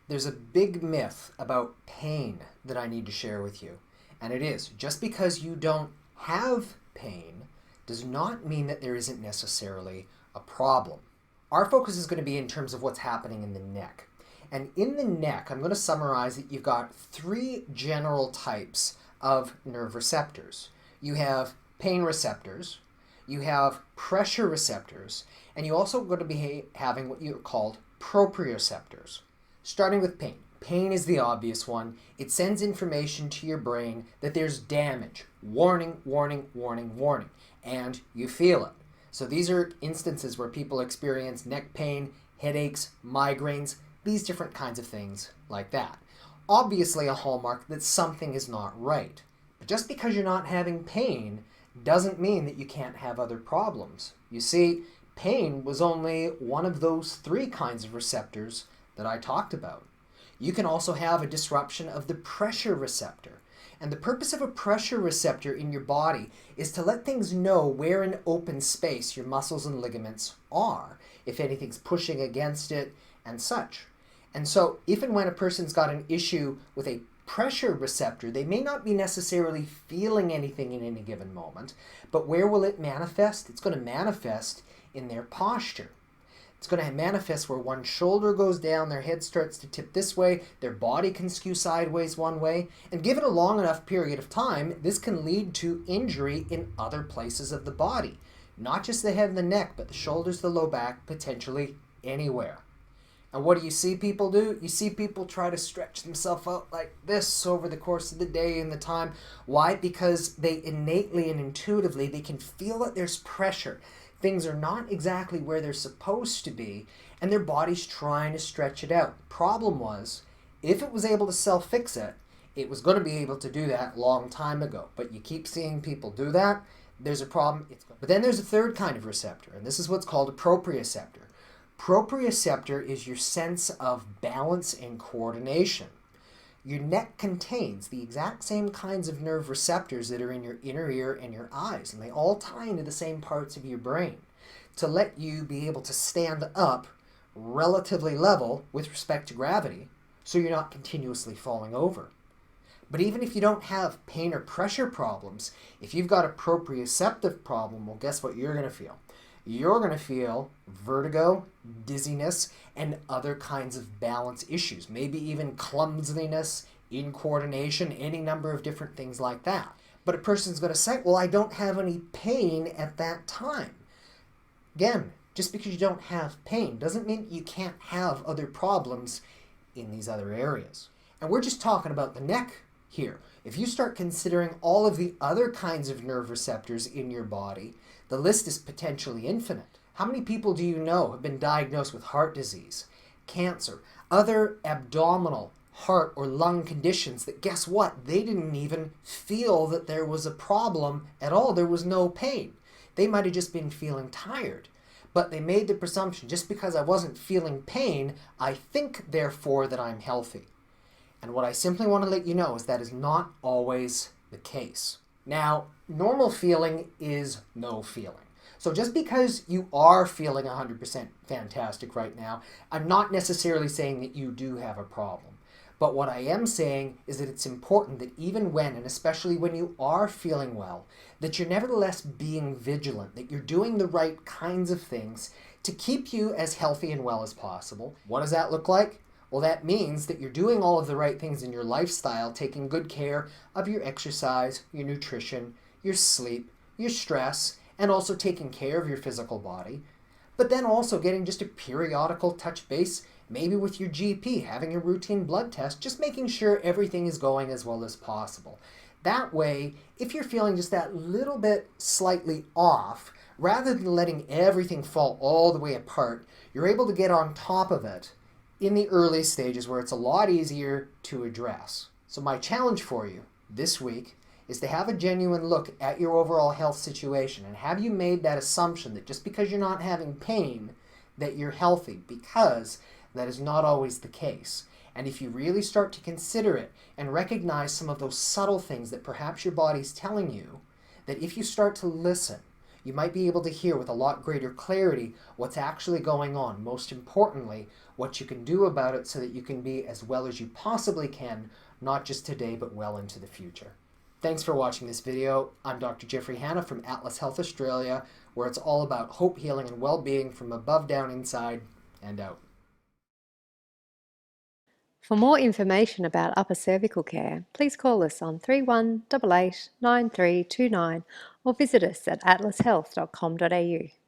There's a big myth about pain that I need to share with you. And it is, just because you don't have pain does not mean that there isn't necessarily a problem. Our focus is going to be in terms of what's happening in the neck. And in the neck, I'm going to summarize that you've got three general types of nerve receptors. You have pain receptors, you have pressure receptors, and you also going to be having what you called proprioceptors. Starting with pain. Pain is the obvious one. It sends information to your brain that there's damage. Warning, warning, warning, warning. And you feel it. So these are instances where people experience neck pain, headaches, migraines, these different kinds of things like that. Obviously a hallmark that something is not right. But just because you're not having pain doesn't mean that you can't have other problems. You see, pain was only one of those three kinds of receptors that I talked about. You can also have a disruption of the pressure receptor. And the purpose of a pressure receptor in your body is to let things know where in open space your muscles and ligaments are, if anything's pushing against it and such. And so if and when a person's got an issue with a pressure receptor, they may not be necessarily feeling anything in any given moment, but where will it manifest? It's going to manifest in their posture. It's going to manifest where one shoulder goes down, their head starts to tip this way, their body can skew sideways one way, and given a long enough period of time, this can lead to injury in other places of the body. Not just the head and the neck, but the shoulders, the low back, potentially anywhere. And what do you see people do? You see people try to stretch themselves out like this over the course of the day and the time. Why? Because they innately and intuitively, they can feel that there's pressure. Things are not exactly where they're supposed to be, and their body's trying to stretch it out. Problem was, if it was able to self-fix it, it was going to be able to do that a long time ago. But you keep seeing people do that, there's a problem. But then there's a third kind of receptor, and this is what's called a proprioceptor. Proprioceptor is your sense of balance and coordination. Your neck contains the exact same kinds of nerve receptors that are in your inner ear and your eyes, and they all tie into the same parts of your brain to let you be able to stand up relatively level with respect to gravity so you're not continuously falling over. But even if you don't have pain or pressure problems, if you've got a proprioceptive problem, well, guess what you're going to feel? You're going to feel vertigo, dizziness, and other kinds of balance issues, maybe even clumsiness, incoordination, any number of different things like that. But a person's going to say, well, I don't have any pain at that time. Again, just because you don't have pain doesn't mean you can't have other problems in these other areas. And we're just talking about the neck here. If you start considering all of the other kinds of nerve receptors in your body, the list is potentially infinite. How many people do you know have been diagnosed with heart disease, cancer, other abdominal, heart, or lung conditions that, guess what? They didn't even feel that there was a problem at all. There was no pain. They might have just been feeling tired. But they made the presumption, just because I wasn't feeling pain, I think, therefore, that I'm healthy. And what I simply want to let you know is that is not always the case. Now, normal feeling is no feeling. So just because you are feeling 100% fantastic right now, I'm not necessarily saying that you do have a problem. But what I am saying is that it's important that even when, and especially when you are feeling well, that you're nevertheless being vigilant, that you're doing the right kinds of things to keep you as healthy and well as possible. What does that look like? Well, that means that you're doing all of the right things in your lifestyle, taking good care of your exercise, your nutrition, your sleep, your stress, and also taking care of your physical body. But then also getting just a periodical touch base, maybe with your GP, having a routine blood test, just making sure everything is going as well as possible. That way, if you're feeling just that little bit slightly off, rather than letting everything fall all the way apart, you're able to get on top of it in the early stages where it's a lot easier to address. So my challenge for you this week is to have a genuine look at your overall health situation, and have you made that assumption that just because you're not having pain that you're healthy, because that is not always the case. And if you really start to consider it and recognize some of those subtle things that perhaps your body's telling you, that if you start to listen, You might be able to hear with a lot greater clarity what's actually going on. Most importantly, what you can do about it so that you can be as well as you possibly can, not just today, but well into the future. Thanks for watching this video. I'm Dr. Jeffrey Hanna from Atlas Health Australia, where it's all about hope, healing, and well-being from above, down, inside, and out. For more information about upper cervical care, please call us on 3188 9329 or visit us at atlashealth.com.au.